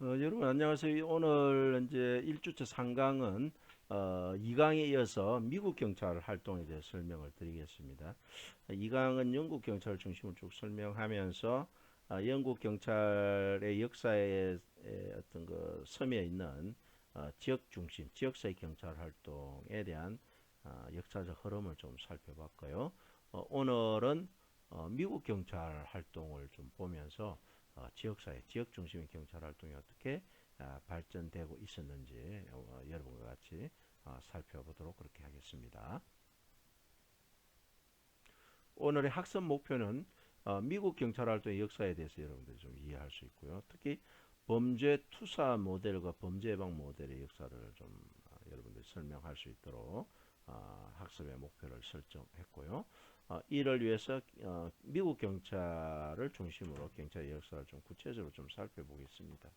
여러분 안녕하세요. 오늘 이제 1주차 3강은 2강에 이어서 미국 경찰 활동에 대해 설명을 드리겠습니다. 2강은 영국 경찰 중심으로 쭉 설명하면서 영국 경찰의 역사의 어떤 그 섬에 있는 지역 중심, 지역사회 경찰 활동에 대한 역사적 흐름을 좀 살펴봤고요. 오늘은 미국 경찰 활동을 좀 보면서 지역사회, 지역 중심의 경찰 활동이 어떻게 발전되고 있었는지 여러분과 같이 살펴보도록 그렇게 하겠습니다. 오늘의 학습 목표는 미국 경찰 활동의 역사에 대해서 여러분들이 좀 이해할 수 있고요. 특히 범죄 투사 모델과 범죄 예방 모델의 역사를 좀 여러분들이 설명할 수 있도록 학습의 목표를 설정했고요. 이를 위해서 미국 경찰을 중심으로 경찰의 역사를 좀 구체적으로 좀 살펴보겠습니다.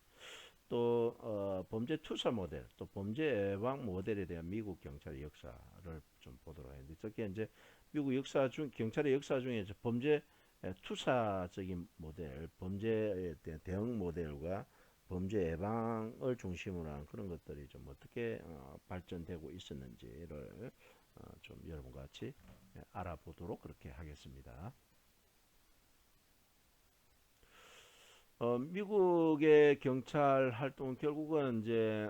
또 범죄 투사 모델, 또 범죄 예방 모델에 대한 미국 경찰의 역사를 좀 보도록 했는데, 특히 이제 미국 역사 중 경찰의 역사 중에 범죄 투사적인 모델, 범죄에 대한 대응 모델과 범죄 예방을 중심으로 한 그런 것들이 좀 어떻게 발전되고 있었는지를 좀 여러분과 같이 알아보도록 그렇게 하겠습니다. 미국의 경찰 활동은 결국은 이제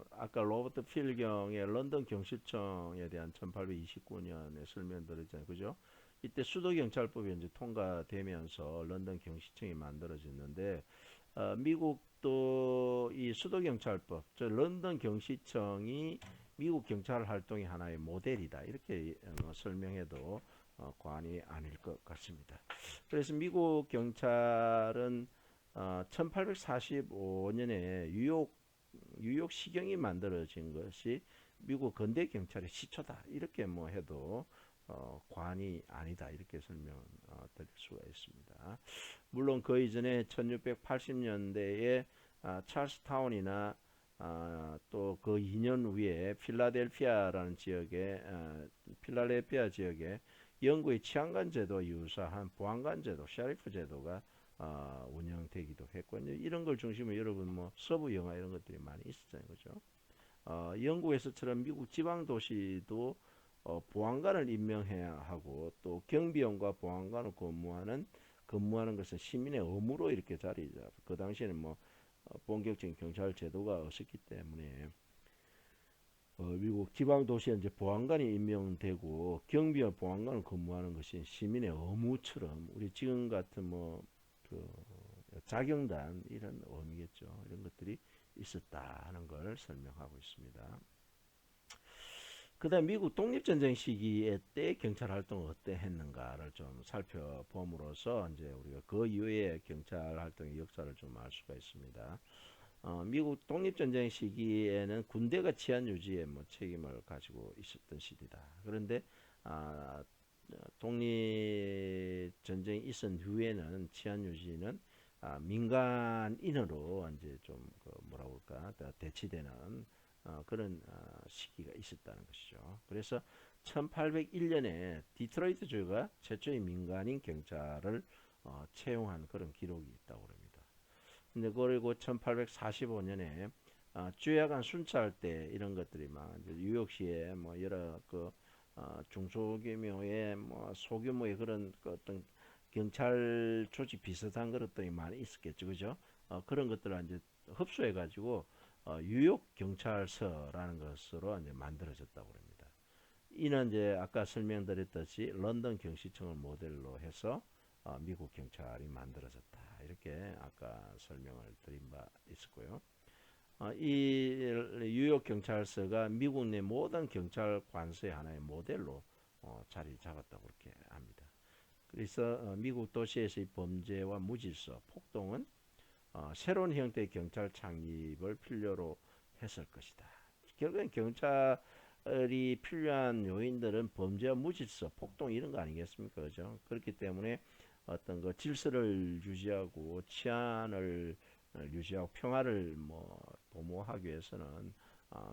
아까 로버트 필경의 런던 경실청에 대한 1829년에 설명드렸잖아요, 그죠? 이때 수도경찰법이 이제 통과되면서 런던 경시청이 만들어졌는데 미국도 이 수도경찰법, 저 런던 경시청이 미국 경찰 활동의 하나의 모델이다 이렇게 설명해도 과언이 아닐 것 같습니다. 그래서 미국 경찰은 1845년에 뉴욕 시경이 만들어진 것이 미국 근대 경찰의 시초다 이렇게 뭐 해도 과언이 아니다 이렇게 설명드릴 수가 있습니다. 물론 그 이전에 1680년대에 찰스타운이나 또 그 2년 후에 필라델피아라는 지역에 필라델피아 지역에 영국의 치안관 제도 유사한 보안관 제도, 셰리프 제도가 운영되기도 했고 이런 걸 중심으로 여러분 뭐 서부 영화 이런 것들이 많이 있었잖아요, 그죠? 영국에서처럼 미국 지방 도시도 보안관을 임명해야 하고 또 경비원과 보안관을 근무하는 것은 시민의 의무로 이렇게 자리 잡고 그 당시에는 뭐 본격적인 경찰 제도가 없었기 때문에 미국 지방 도시에 이제 보안관이 임명되고 경비와 보안관을 근무하는 것이 시민의 의무처럼 우리 지금 같은 뭐그 자경단 이런 의미겠죠. 이런 것들이 있었다 하는 걸 설명하고 있습니다. 그다음 미국 독립전쟁 시기에 때 경찰 활동을 어때 했는가를 좀 살펴봄으로써 이제 우리가 그 이후에 경찰 활동의 역사를 좀 알 수가 있습니다. 미국 독립전쟁 시기에는 군대가 치안 유지에 뭐 책임을 가지고 있었던 시대다. 그런데 아, 독립전쟁이 있은 후에는 치안 유지는 민간인으로 이제 좀그 뭐라고 할까 대치되는 그런 시기가 있었다는 것이죠. 그래서 1801년에 디트로이트주가 최초의 민간인 경찰을 채용한 그런 기록이 있다고 합니다. 근데 그리고 1845년에 주야간 순찰 때 이런 것들이 막 뉴욕시에 뭐 여러 그 중소규모의 뭐 소규모의 그런 그 어떤 경찰 조직 비슷한 것들이 많이 있었겠죠, 그죠? 그런 것들을 이제 흡수해 가지고 뉴욕 경찰서라는 것으로 이제 만들어졌다고 합니다. 이는 이제 아까 설명드렸듯이 런던 경시청을 모델로 해서 미국 경찰이 만들어졌다. 이렇게 아까 설명을 드린 바 있었고요. 이 뉴욕 경찰서가 미국 내 모든 경찰 관서의 하나의 모델로 자리 잡았다고 그렇게 합니다. 그래서 미국 도시에서의 범죄와 무질서, 폭동은 새로운 형태의 경찰 창립을 필요로 했을 것이다. 결국엔 경찰이 필요한 요인들은 범죄와 무질서, 폭동 이런 거 아니겠습니까? 그죠? 그렇기 때문에 어떤 그 질서를 유지하고 치안을 유지하고 평화를 뭐 도모하기 위해서는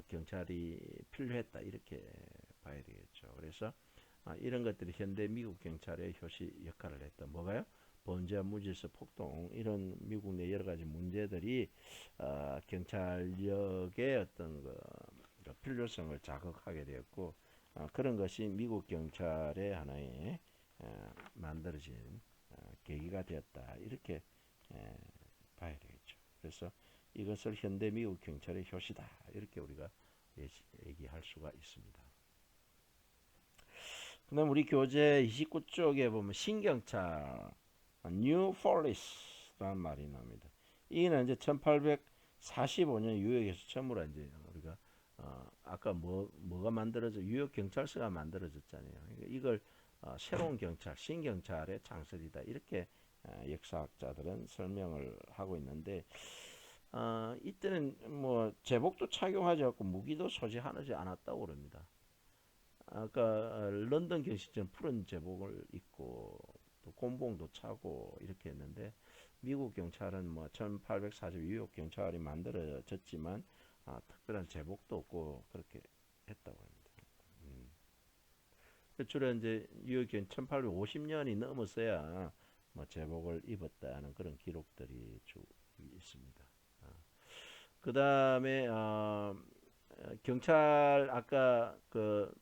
경찰이 필요했다 이렇게 봐야 되겠죠. 그래서 이런 것들이 현대 미국 경찰의 효시 역할을 했다. 뭐가요? 범죄와 무질서 폭동 이런 미국 내 여러 가지 문제들이 경찰력의 어떤 그 필요성을 자극하게 되었고 그런 것이 미국 경찰의 하나의 만들어진 계기가 되었다 이렇게 봐야 되겠죠. 그래서 이것을 현대 미국 경찰의 효시다 이렇게 우리가 얘기할 수가 있습니다. 그다음 우리 교재 29쪽에 보면 신경찰 뉴 폴리스라는 말이 나옵니다. 이는 이제 1845년 뉴욕에서 처음으로 이제 우리가 아까 뭐가 만들어져 뉴욕 경찰서가 만들어졌잖아요. 그러니까 이걸 새로운 경찰, 신경찰의 창설이다 이렇게 역사학자들은 설명을 하고 있는데 이때는 뭐 제복도 착용하지 않고 무기도 소지하지 않았다고 그럽니다. 아까 런던 경시처럼 푸른 제복을 입고 또 곤봉도 차고 이렇게 했는데 미국 경찰은 뭐 1840 뉴욕 경찰이 만들어졌지만 특별한 제복도 없고 그렇게 했다고 합니다. 주로 이제 뉴욕 1850년이 넘었어야 뭐 제복을 입었다는 그런 기록들이 쭉 있습니다. 그 다음에 경찰 아까 그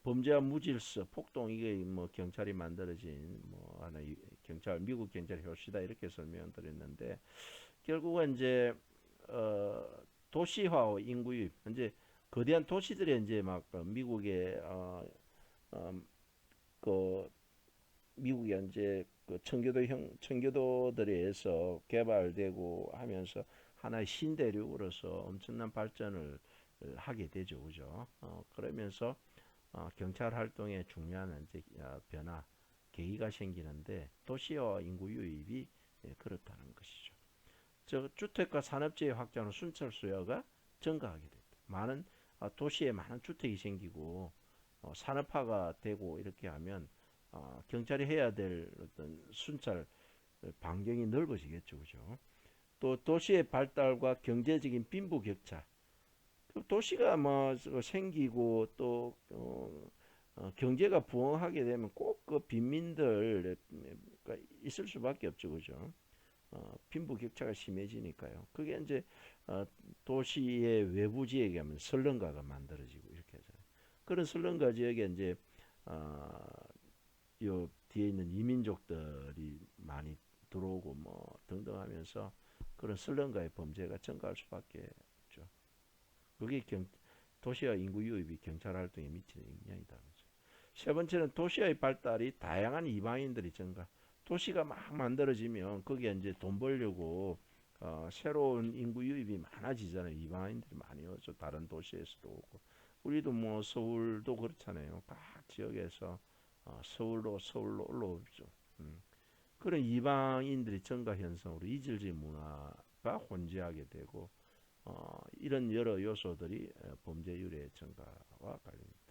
범죄와 무질서, 폭동 이게 뭐 경찰이 만들어진 뭐 하나 경찰 미국 경찰 효시다 이렇게 설명드렸는데 결국은 이제 도시화와 인구 유입 이제 거대한 도시들이 이제 막 미국의 그 미국의 이제 그 청교도들에 의해서 개발되고 하면서 하나의 신대륙으로서 엄청난 발전을 하게 되죠, 그죠? 그러면서 경찰 활동에 중요한 이제 변화, 계기가 생기는데 도시와 인구 유입이 그렇다는 것이죠. 즉 주택과 산업재해 확장으로 순찰 수요가 증가하게 됐다. 많은 도시에 많은 주택이 생기고 산업화가 되고 이렇게 하면 경찰이 해야 될 어떤 순찰 반경이 넓어지겠죠, 그죠? 또 도시의 발달과 경제적인 빈부격차, 도시가 뭐 생기고 또 경제가 부흥하게 되면 꼭 그 빈민들 있을 수밖에 없죠, 그죠? 빈부격차가 심해지니까요. 그게 이제 도시의 외부 지역에 하면 설렁가가 만들어지고 이렇게 하잖아요. 그런 설렁가 지역에 이제 어, 요 뒤에 있는 이민족들이 많이 들어오고 뭐 등등 하면서 그런 설렁가의 범죄가 증가할 수밖에 없죠. 그게 도시와 인구 유입이 경찰 활동에 미치는 영향이다. 세 번째는 도시의 발달이 다양한 이방인들이 증가. 도시가 막 만들어지면 거기에 이제 돈 벌려고 새로운 인구 유입이 많아지잖아요. 이방인들이 많이 오죠. 다른 도시에서도 오고. 우리도 뭐 서울도 그렇잖아요. 각 지역에서 서울로 올라오죠. 그런 이방인들이 증가 현상으로 이질주의 문화가 혼재하게 되고 이런 여러 요소들이 범죄율의 증가와 관련입니다.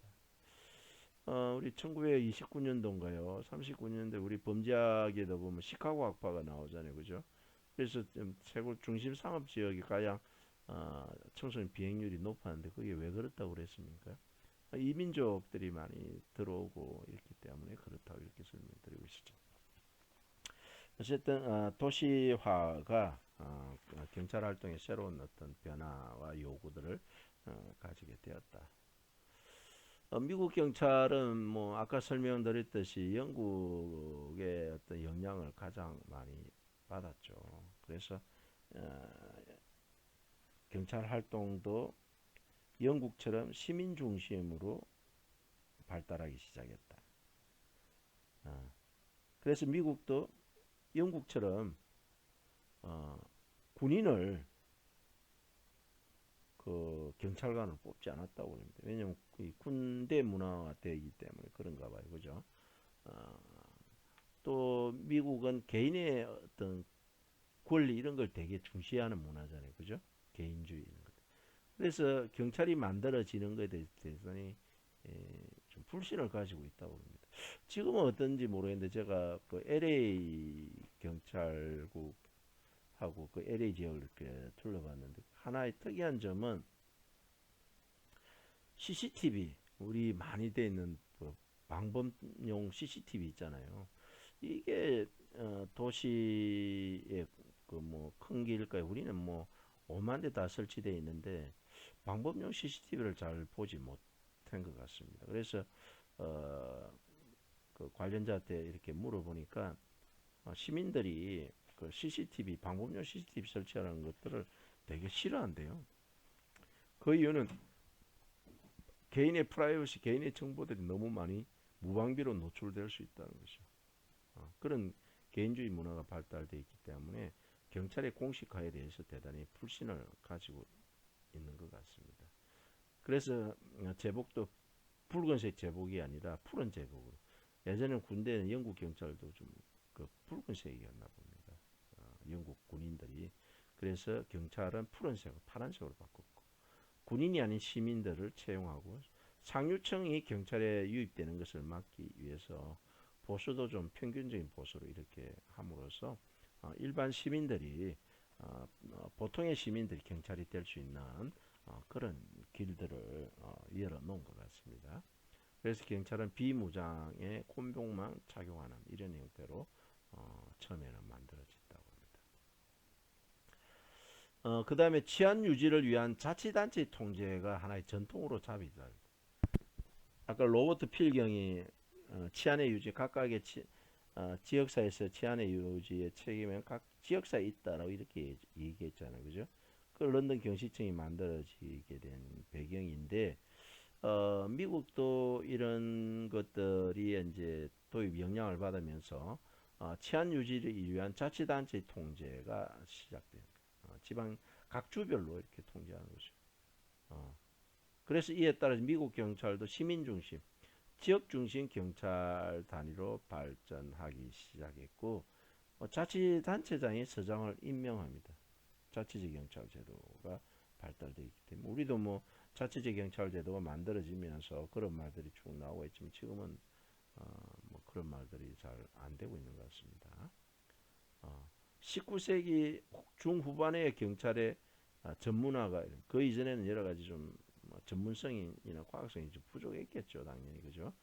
우리 1929년도인가요? 39년도에 우리 범죄학에도 보면 시카고 학파가 나오잖아요, 그죠? 그래서 좀 최고 중심 상업 지역이 가장 청소년 비행률이 높았는데 그게 왜 그렇다고 그랬습니까? 이민족들이 많이 들어오고 있기 때문에 그렇다고 이렇게 설명드리고 있었죠. 어쨌든 도시화가 경찰 활동의 새로운 어떤 변화와 요구들을 가지게 되었다. 미국 경찰은 뭐 아까 설명드렸듯이 영국의 어떤 영향을 가장 많이 받았죠. 그래서 경찰 활동도 영국처럼 시민 중심으로 발달하기 시작했다. 그래서 미국도 영국처럼 군인을 그 경찰관을 뽑지 않았다고 합니다. 왜냐하면 군대 문화가 되기 때문에 그런가 봐요, 그죠? 또 미국은 개인의 어떤 권리 이런 걸 되게 중시하는 문화잖아요, 그죠? 개인주의 이런 것. 그래서 경찰이 만들어지는 것에 대해서는 좀 불신을 가지고 있다고 합니다. 지금은 어떤지 모르겠는데 제가 그 LA 경찰국 하고 그 LA 지역을 이렇게 둘러봤는데 하나의 특이한 점은 CCTV 우리 많이 돼 있는 그 방범용 CCTV 있잖아요. 이게 도시의 그 뭐 큰 길가에 우리는 뭐 5만 대 다 설치되어 있는데 방법용 CCTV를 잘 보지 못한 것 같습니다. 그래서 어, 그 관련자한테 이렇게 물어보니까 시민들이 그 CCTV 방법용 CCTV 설치하는 것들을 되게 싫어한대요. 그 이유는 개인의 프라이버시, 개인의 정보들이 너무 많이 무방비로 노출될 수 있다는 것이죠. 그런 개인주의 문화가 발달되어 있기 때문에 경찰의 공식화에 대해서 대단히 불신을 가지고 있는 것 같습니다. 그래서 제복도 붉은색 제복이 아니라 푸른 제복으로. 예전에 군대는 영국 경찰도 좀 그 붉은색이었나 봅니다. 영국 군인들이. 그래서 경찰은 푸른색을 파란색으로 바꿨고 군인이 아닌 시민들을 채용하고 상류층이 경찰에 유입되는 것을 막기 위해서 보수도 좀 평균적인 보수로 이렇게 함으로써 일반 시민들이 보통의 시민들이 경찰이 될 수 있는 그런 길들을 열어놓은 것 같습니다. 그래서 경찰은 비무장의 곤병만 착용하는 이런 형태로 처음에는 만들어졌다고 합니다. 그 다음에 치안 유지를 위한 자치단체 통제가 하나의 전통으로 잡히다. 아까 로버트 필경이 치안의 유지 각각의 지역사에서 치안의 유지의 책임은 각 지역사에 있다라고 이렇게 얘기했잖아요, 그죠? 그 런던 경시청이 만들어지게 된 배경인데 미국도 이런 것들이 이제 도입 영향을 받으면서 치안 유지를 위한 자치단체 통제가 시작된 지방 각 주별로 이렇게 통제하는 거죠. 어, 그래서 이에 따라 미국 경찰도 시민 중심, 지역 중심 경찰 단위로 발전하기 시작했고 자치단체장이 서장을 임명합니다. 자치제 경찰 제도가 발달되어 있기 때문에 우리도 뭐 자치제 경찰 제도가 만들어지면서 그런 말들이 쭉 나오고 있지만 지금은 뭐 그런 말들이 잘 안 되고 있는 것 같습니다. 19세기 중후반에 경찰의 전문화가 그 이전에는 여러 가지 좀 전문성이나 과학성이 좀 부족했겠죠, 당연히 그죠.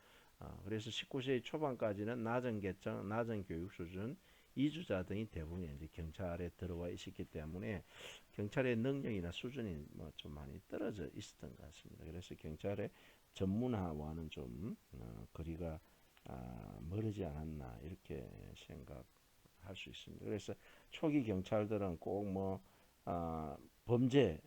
그래서 19세기 초반까지는 낮은 계층, 낮은 교육 수준, 이주자 등이 대부분 이제 경찰에 들어와 있었기 때문에 경찰의 능력이나 수준이 뭐 좀 많이 떨어져 있었던 것 같습니다. 그래서 경찰의 전문화와는 좀 거리가 멀어지 않았나 이렇게 생각할 수 있습니다. 그래서 초기 경찰들은 꼭뭐 범죄,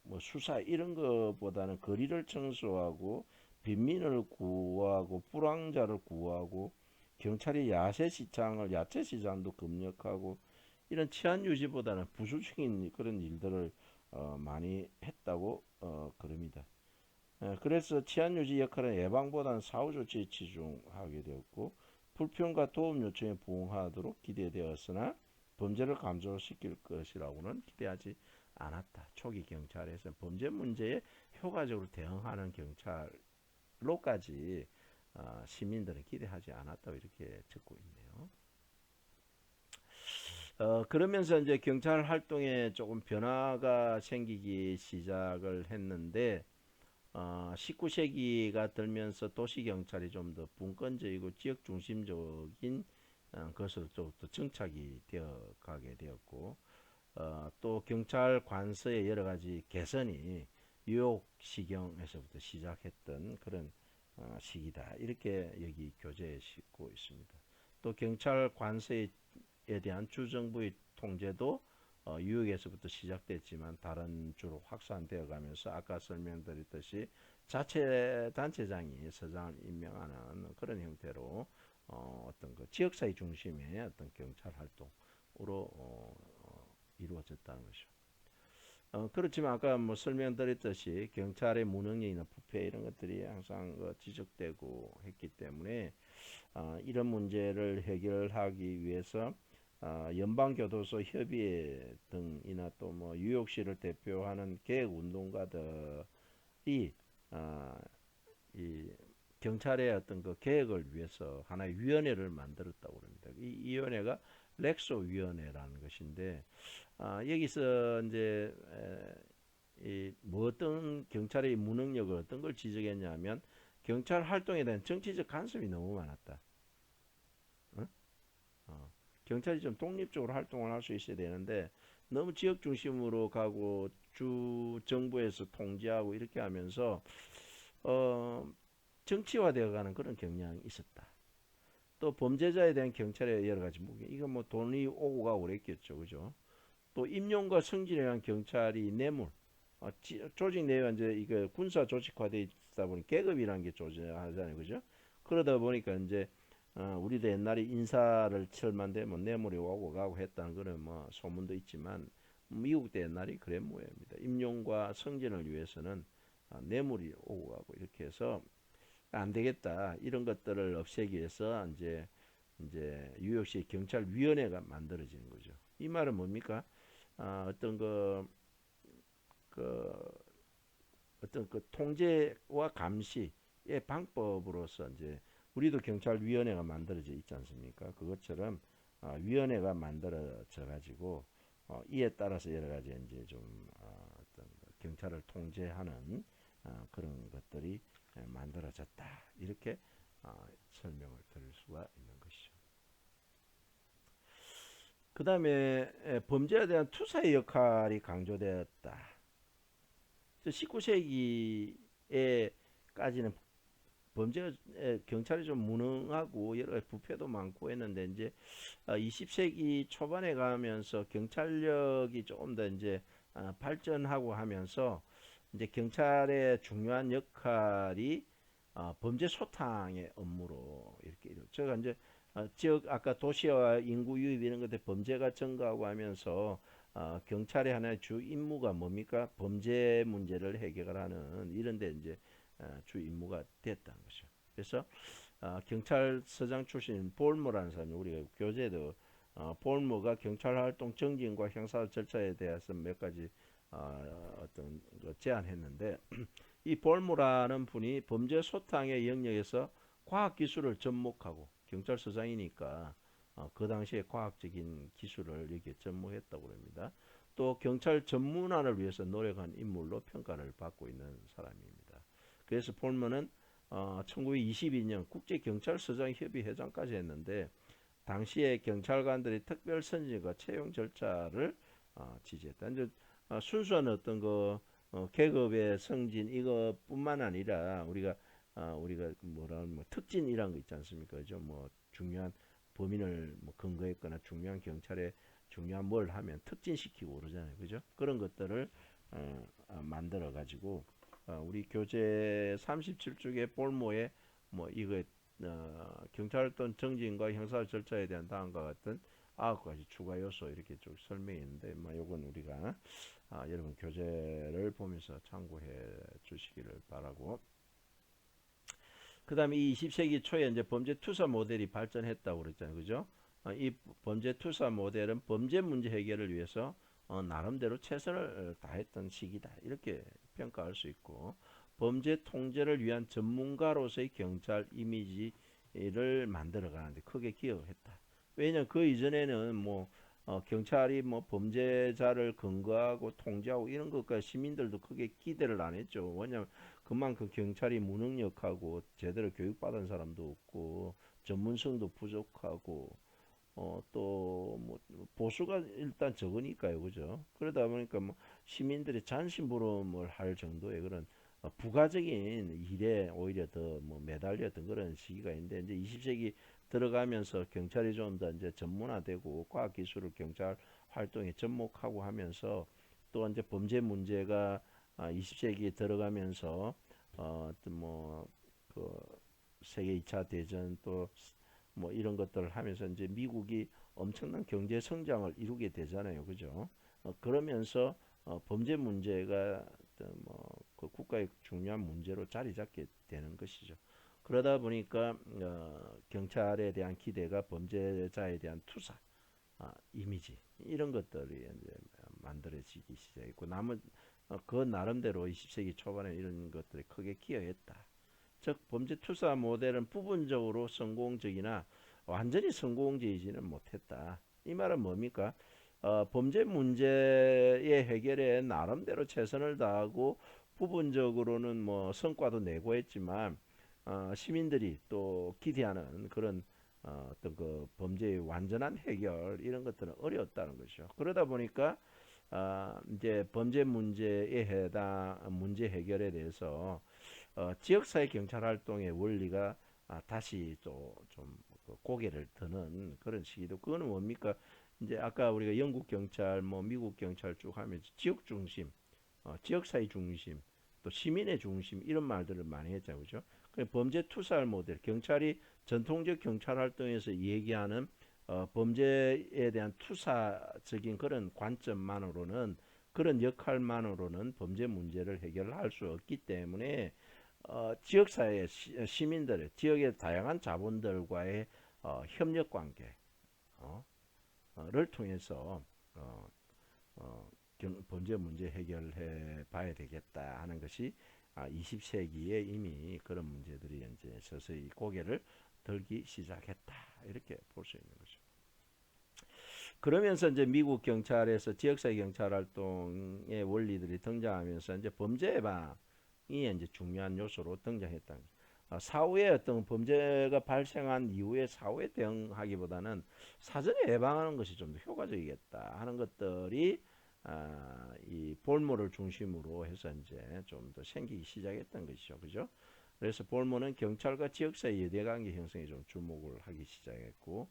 뭐 수사 이런 것보다는 거리를 청소하고 빈민을 구하고 불황자를 구하고 경찰이 야채 시장도 검역하고 이런 치안 유지보다는 부수적인 그런 일들을 많이 했다고 그럽니다. 그래서 치안 유지 역할은 예방보다는 사후 조치에 치중하게 되었고 불평과 도움 요청에 부응하도록 기대되었으나 범죄를 감소시킬 것이라고는 기대하지 않았다. 초기 경찰에서 범죄 문제에 효과적으로 대응하는 경찰로까지 시민들은 기대하지 않았다고 이렇게 적고 있네요. 그러면서 이제 경찰 활동에 조금 변화가 생기기 시작을 했는데 19세기가 들면서 도시 경찰이 좀 더 분권적이고 지역 중심적인 것으로 또 정착이 되어 가게 되었고 또 경찰 관서의 여러 가지 개선이 뉴욕 시경에서부터 시작했던 그런 시기다 이렇게 여기 교재에 싣고 있습니다. 또 경찰 관서에 대한 주정부의 통제도 뉴욕에서부터 시작됐지만 다른 주로 확산되어 가면서 아까 설명드렸듯이 자체 단체장이 서장을 임명하는 그런 형태로 어떤 그 지역사회 중심의 어떤 경찰 활동으로 이루어졌다는 것이죠. 그렇지만 아까 뭐 설명드렸듯이 경찰의 무능력이나 부패 이런 것들이 항상 지적되고 했기 때문에 이런 문제를 해결하기 위해서 연방교도소 협의회 등이나 또 뭐 뉴욕시를 대표하는 계획운동가들이 어, 이 경찰의 어떤 그 계획을 위해서 하나의 위원회를 만들었다고 합니다. 이 위원회가 렉소 위원회라는 것인데 여기서 이제 뭐 어떤 경찰의 무능력을 어떤 걸 지적했냐면 경찰 활동에 대한 정치적 간섭이 너무 많았다. 경찰이 좀 독립적으로 활동을 할 수 있어야 되는데 너무 지역 중심으로 가고 주 정부에서 통제하고 이렇게 하면서 어, 정치화되어가는 그런 경향이 있었다. 또 범죄자에 대한 경찰의 여러 가지 무기 이거 뭐 돈이 오고 가고 그랬겠죠, 그죠? 또 임용과 승진에 대한 경찰이 뇌물 조직 내에 이제 이거 군사 조직화돼 있다 보니 계급이라는 게 존재하잖아요, 그죠? 그러다 보니까 이제 우리도 옛날에 인사를 철만되면 뇌물이 오고 가고 했다는 그런 뭐 소문도 있지만 미국도 옛날이 그래 모양입니다. 임용과 승진을 위해서는 뇌물이 오고 가고 이렇게 해서 안 되겠다 이런 것들을 없애기 위해서 이제 뉴욕시 경찰위원회가 만들어지는 거죠. 이 말은 뭡니까? 어떤 그 어떤 그 통제와 감시의 방법으로서 이제 우리도 경찰위원회가 만들어져 있지 않습니까? 그것처럼 위원회가 만들어져 가지고 이에 따라서 여러 가지 이제 좀 어떤 경찰을 통제하는 그런 것들이 만들어졌다 이렇게 설명을 드릴 수가 있는 것이죠. 그 다음에 범죄에 대한 투사의 역할이 강조되었다. 19세기에까지는 범죄 경찰이 좀 무능하고 여러 가지 부패도 많고 했는데 이제 20세기 초반에 가면서 경찰력이 조금 더 이제 발전하고 하면서 이제 경찰의 중요한 역할이 범죄 소탕의 업무로 이렇게 제가 이제 지역 아까 도시와 인구 유입 이런 것들 범죄가 증가하고 하면서 경찰의 하나의 주 임무가 뭡니까? 범죄 문제를 해결하는 이런 데 이제 주 임무가 됐다는 것이죠. 그래서 경찰서장 출신 볼모라는 사람이 우리가 교재도 볼모가 경찰 활동 정진과 형사 절차에 대해서 몇 가지 어떤 제안했는데 이 볼모라는 분이 범죄 소탕의 영역에서 과학 기술을 접목하고 경찰서장이니까 그 당시에 과학적인 기술을 이렇게 접목했다고 합니다. 또 경찰 전문화를 위해서 노력한 인물로 평가를 받고 있는 사람입니다. 그래서 볼먼은 1922년 국제경찰서장 협의 회장까지 했는데 당시에 경찰관들의 특별 선진과 채용 절차를 지지했다. 이제 순수한 어떤 계급의 승진 이것뿐만 아니라 우리가 뭐라 뭐 특진이란 거 있지 않습니까? 그죠? 뭐 중요한 범인을 뭐 근거했거나 중요한 경찰에 중요한 뭘 하면 특진시키고 그러잖아요, 그죠? 그런 것들을 만들어 가지고 우리 교재 37쪽의 볼모에 뭐 이거 경찰활동 정진과 형사 절차에 대한 다음과 같은 9가지 추가 요소 이렇게 쭉 설명했는데 뭐 요건 우리가 여러분 교재를 보면서 참고해 주시기를 바라고. 그 다음에 이 20세기 초에 이제 범죄 투사 모델이 발전했다고 그랬잖아요, 그죠? 이 범죄 투사 모델은 범죄 문제 해결을 위해서 나름대로 최선을 다했던 시기다 이렇게 평가할 수 있고 범죄 통제를 위한 전문가로서의 경찰 이미지를 만들어가는데 크게 기여했다. 왜냐하면 그 이전에는 뭐 경찰이 뭐 범죄자를 근거하고 통제하고 이런 것까지 시민들도 크게 기대를 안 했죠. 왜냐하면 그만큼 경찰이 무능력하고 제대로 교육받은 사람도 없고 전문성도 부족하고 또뭐 보수가 일단 적으니까요, 그죠? 그러다 보니까 뭐 시민들이 잔심부름을 할 정도의 그런 부가적인 일에 오히려 더 뭐 매달렸던 그런 시기가 있는데 이제 20세기 들어가면서 경찰이 좀 더 이제 전문화되고 과학기술을 경찰 활동에 접목하고 하면서 또 이제 범죄 문제가 20세기에 들어가면서 또뭐그 세계 2차 대전 또 뭐 이런 것들을 하면서 이제 미국이 엄청난 경제 성장을 이루게 되잖아요. 그죠? 그러면서 범죄 문제가 뭐그 국가의 중요한 문제로 자리 잡게 되는 것이죠. 그러다 보니까 경찰에 대한 기대가 범죄자에 대한 투사, 이미지 이런 것들이 이제 만들어지기 시작했고 남은 그 나름대로 20세기 초반에 이런 것들이 크게 기여했다. 즉 범죄 투사 모델은 부분적으로 성공적이나 완전히 성공적이지는 못했다. 이 말은 뭡니까? 범죄 문제의 해결에 나름대로 최선을 다하고 부분적으로는 뭐 성과도 내고 했지만 시민들이 또 기대하는 그런 어떤 그 범죄의 완전한 해결 이런 것들은 어려웠다는 것이죠. 그러다 보니까 이제 범죄 문제에 해당 문제 해결에 대해서 지역사회 경찰 활동의 원리가 다시 또 좀 고개를 드는 그런 시기도 그거는 뭡니까? 이제 아까 우리가 영국 경찰, 뭐 미국 경찰 쭉 하면서 지역 중심, 지역사회 중심, 또 시민의 중심 이런 말들을 많이 했잖아요, 그죠? 범죄 투사할 모델, 경찰이 전통적 경찰 활동에서 얘기하는 범죄에 대한 투사적인 그런 관점만으로는 그런 역할만으로는 범죄 문제를 해결할 수 없기 때문에 지역사회 시민들의 지역의 다양한 자본들과의 협력 관계를 통해서 어, 범죄 문제 해결해 봐야 되겠다 하는 것이 20세기에 이미 그런 문제들이 이제 서서히 고개를 들기 시작했다 이렇게 볼 수 있는 거죠. 그러면서 이제 미국 경찰에서 지역사회 경찰 활동의 원리들이 등장하면서 이제 범죄 예방이 이제 중요한 요소로 등장했다는 거죠. 사후에 어떤 범죄가 발생한 이후에 사후에 대응하기보다는 사전에 예방하는 것이 좀 더 효과적이겠다 하는 것들이 이 볼모를 중심으로 해서 이제 좀 더 생기기 시작했던 것이죠, 그죠? 그래서 볼모는 경찰과 지역사회 유대관계 형성에 좀 주목을 하기 시작했고,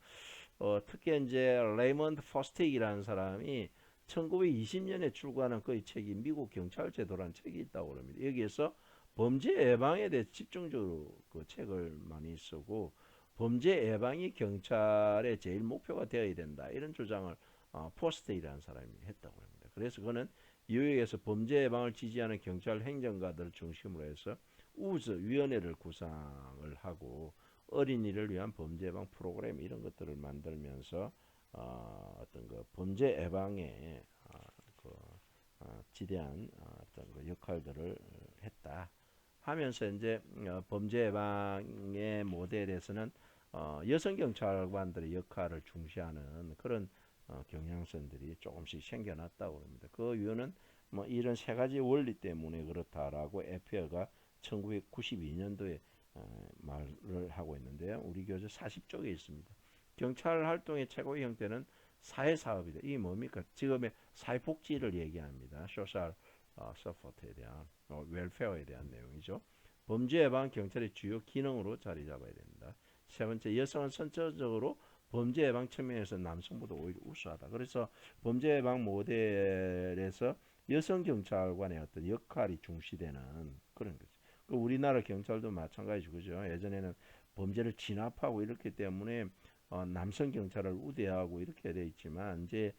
특히 이제 레이먼드 포스틱이라는 사람이 1920년에 출간한 그 책이 미국 경찰 제도라는 책이 있다고 합니다. 여기에서 범죄 예방에 대해 집중적으로 그 책을 많이 쓰고 범죄 예방이 경찰의 제일 목표가 되어야 된다 이런 주장을 포스테이라는 사람이 했다고 합니다. 그래서 그는 뉴욕에서 범죄 예방을 지지하는 경찰 행정가들을 중심으로 해서 우즈 위원회를 구상을 하고 어린이를 위한 범죄 예방 프로그램 이런 것들을 만들면서 어떤 그 범죄 예방에 그 지대한 어떤 그 역할들을 했다 하면서 이제 범죄 예방의 모델에서는 여성 경찰관들의 역할을 중시하는 그런 경향성들이 조금씩 생겨났다고 합니다. 그 이유는 뭐 이런 세 가지 원리 때문에 그렇다라고 에페어가 1992년도에 말을 하고 있는데요. 우리 교재 40쪽에 있습니다. 경찰 활동의 최고의 형태는 사회사업이다. 이게 뭡니까? 지금의 사회복지를 얘기합니다. 소셜 서포트에 대한 웰페어에 대한 내용이죠. 범죄 예방 경찰의 주요 기능으로 자리 잡아야 된다. 세 번째, 여성은 선천적으로 범죄 예방 측면에서 남성보다 오히려 우수하다. 그래서 범죄 예방 모델에서 여성 경찰관의 어떤 역할이 중시되는 그런 거죠. 우리나라 경찰도 마찬가지죠. 그죠? 예전에는 범죄를 진압하고 이렇기 때문에 남성 경찰을 우대하고 이렇게 돼 있지만 이제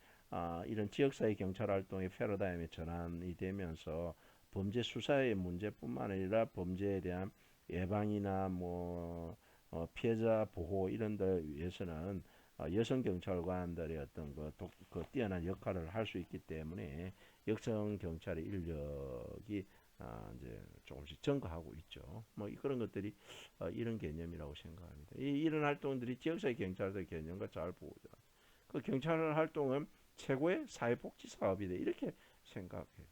이런 지역사회 경찰 활동의 패러다임의 전환이 되면서 범죄 수사의 문제뿐만 아니라 범죄에 대한 예방이나 뭐 피해자 보호 이런 데 위해서는 여성 경찰관들의 어떤 그 뛰어난 역할을 할 수 있기 때문에 여성 경찰의 인력이 이제 조금씩 증가하고 있죠. 뭐 그런 것들이 이런 개념이라고 생각합니다. 이런 활동들이 지역사회 경찰의 개념과 잘 보고자. 그 경찰 활동은 최고의 사회복지 사업이다 이렇게 생각해요.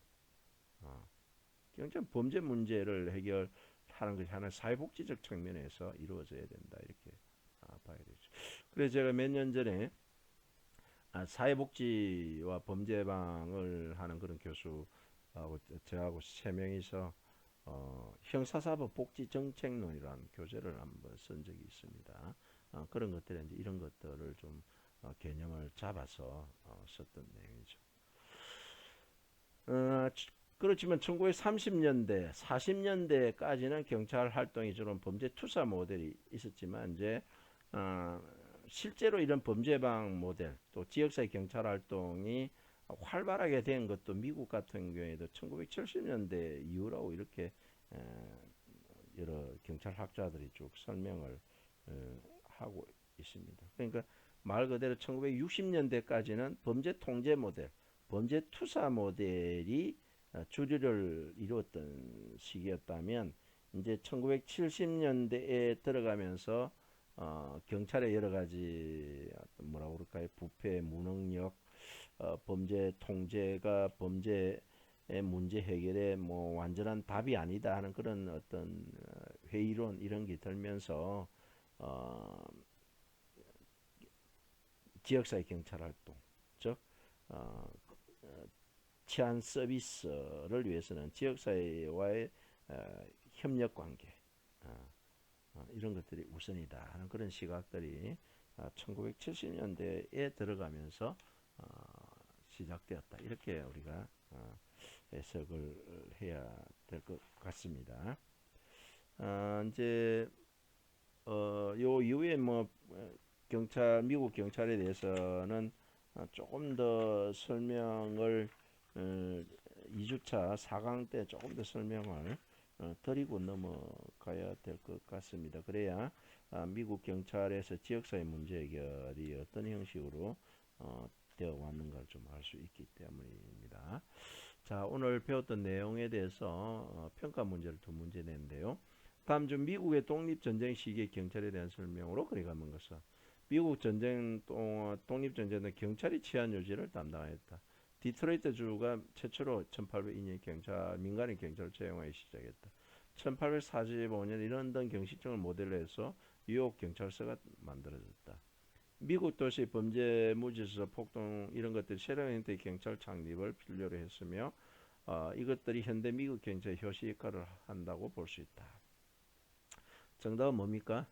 경찰 범죄 문제를 해결하는 것이 하나 사회복지적 측면에서 이루어져야 된다 이렇게 봐야 되죠. 그래서 제가 몇 년 전에 사회복지와 범죄 예방을 하는 그런 교수하고 저하고 세 명이서 형사사법 복지 정책론이라는 교재를 한번 쓴 적이 있습니다. 그런 것들에 이제 이런 것들을 좀 개념을 잡아서 썼던 내용이죠. 그렇지만 1930년대, 40년대까지는 경찰 활동이 주로 범죄 투사 모델이 있었지만 이제 실제로 이런 범죄 예방 모델 또 지역사회 경찰 활동이 활발하게 된 것도 미국 같은 경우에도 1970년대 이후라고 이렇게 여러 경찰 학자들이 쭉 설명을 하고 있습니다. 그러니까 말 그대로 1960년대까지는 범죄 통제 모델, 범죄 투사 모델이 주류를 이루었던 시기였다면 이제 1970년대에 들어가면서 경찰의 여러 가지 뭐라 그럴까요? 부패, 무능력, 범죄 통제가 범죄의 문제 해결에 뭐 완전한 답이 아니다 하는 그런 어떤 회의론 이런 게 들면서 지역사회 경찰 활동, 즉 어, 치안 서비스를 위해서는 지역사회와의 협력 관계 이런 것들이 우선이다 하는 그런 시각들이 1970년대에 들어가면서 시작되었다. 이렇게 우리가 해석을 해야 될 것 같습니다. 이제 요 이후에 뭐 미국 경찰에 대해서는 조금 더 설명을 2주차 4강 때 조금 더 설명을 드리고 넘어가야 될 것 같습니다. 그래야 미국 경찰에서 지역사회 문제 해결이 어떤 형식으로 되어 왔는가를 좀 알 수 있기 때문입니다. 자, 오늘 배웠던 내용에 대해서 평가 문제를 두 문제 냈는데요. 다음 주 미국의 독립전쟁 시기의 경찰에 대한 설명으로 그리 가는 것은 미국 전쟁 독립전쟁은 경찰이 치안 유지를 담당했다. 디트로이트 주가 최초로 1802년 민간인 경찰을 채용하기 시작했다. 1845년 이런던 경식정을 모델로 해서 뉴욕 경찰서가 만들어졌다. 미국 도시 범죄 무지서 폭동 이런 것들이 새로운 형태의 경찰 창립을 필요로 했으며 이것들이 현대 미국 경찰의 효시 역할을 한다고 볼 수 있다. 정답은 뭡니까?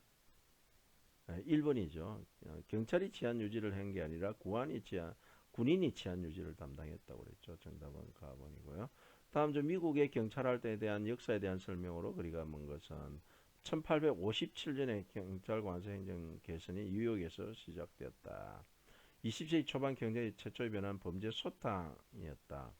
1번이죠. 경찰이 치안 유지를 한 게 아니라 군인이 치안 유지를 담당했다고 그랬죠. 정답은 가번이고요. 다음 주 미국의 경찰 활동에 대한 역사에 대한 설명으로 그리가 먼 것은 1857년에 경찰 관서 행정 개선이 뉴욕에서 시작되었다. 20세기 초반 경제의 최초의 변화는 범죄 소탕이었다.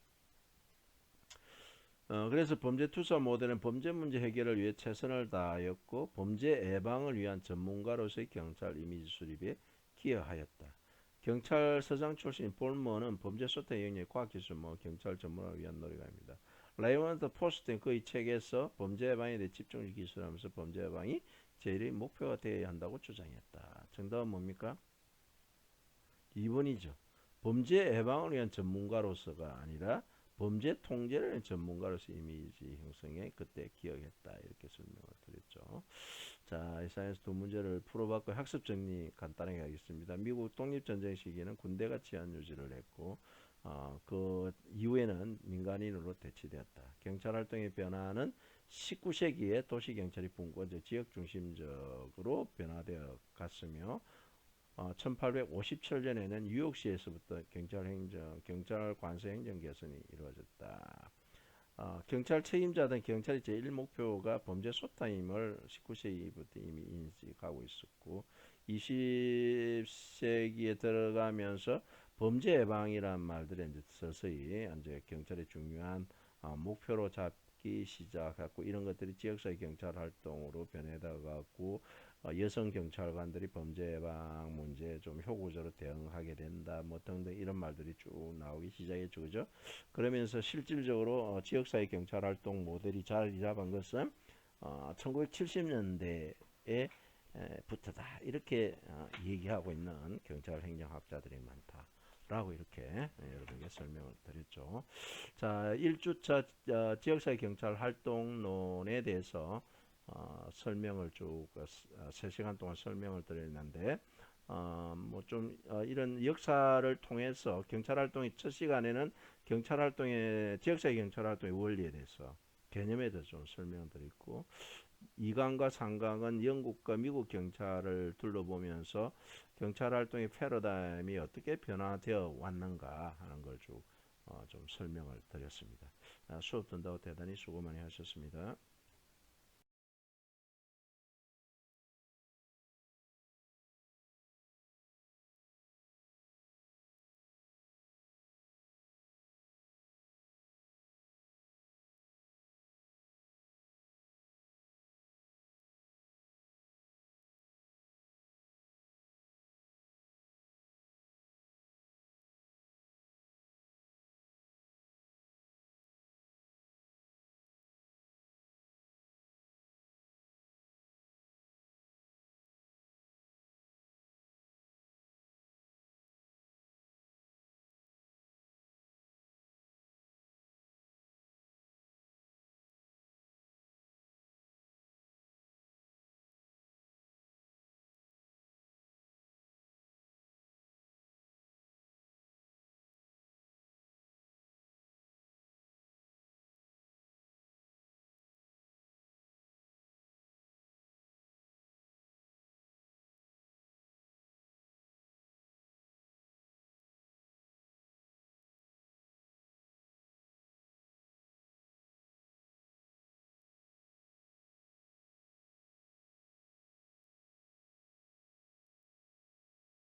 그래서 범죄 투사 모델은 범죄 문제 해결을 위해 최선을 다하였고 범죄 예방을 위한 전문가로서의 경찰 이미지 수립에 기여하였다. 경찰서장 출신 볼머는 범죄 소탕 영역의 과학기술 경찰 전문화를 위한 노력입니다. 레이먼드 포스트는 그의 책에서 범죄 예방에 대해 집중 기술하면서 범죄 예방이 제일의 목표가 되어야 한다고 주장했다. 정답은 뭡니까? 2번이죠. 범죄 예방을 위한 전문가로서가 아니라 범죄 통제를 위한 전문가로서 이미지 형성에 그때 기여했다. 이렇게 설명을 드렸죠. 자, 이상에서 두 문제를 풀어봤고 학습 정리 간단하게 하겠습니다. 미국 독립전쟁 시기에는 군대가 치안 유지를 했고 그 이후에는 민간인으로 대치되었다. 경찰 활동의 변화는 19세기에 도시경찰이 분권적 지역 중심적으로 변화되어 갔으며 1857년에는 뉴욕시에서부터 경찰 관서 행정 개선이 이루어졌다. 경찰 책임자 등 경찰의 제1목표가 범죄 소탕임을 19세기부터 이미 인식하고 있었고 20세기에 들어가면서 범죄 예방이란 말들이 이제 서서히 이제 경찰의 중요한 목표로 잡기 시작했고 이런 것들이 지역사회 경찰 활동으로 변해가고 여성 경찰관들이 범죄 예방 문제에 좀 효과적으로 대응하게 된다 뭐 등등 이런 말들이 쭉 나오기 시작했죠. 그죠? 그러면서 실질적으로 지역사회 경찰 활동 모델이 자리 잡은 것은 1970년대에 부터다 이렇게 얘기하고 있는 경찰 행정학자들이 많다. 라고 이렇게 여러분에게 설명을 드렸죠. 자, 1주차 지역사회 경찰 활동론에 대해서 설명을 쭉 3시간 동안 설명을 드렸는데 이런 역사를 통해서 경찰 활동의 첫 시간에는 경찰 활동의 지역사회 경찰 활동의 원리에 대해서 개념에 대해서 좀 설명드렸고 2강과 3강은 영국과 미국 경찰을 둘러보면서 경찰 활동의 패러다임이 어떻게 변화되어 왔는가 하는 걸 좀 설명을 드렸습니다. 수업 듣는다고 대단히 수고 많이 하셨습니다.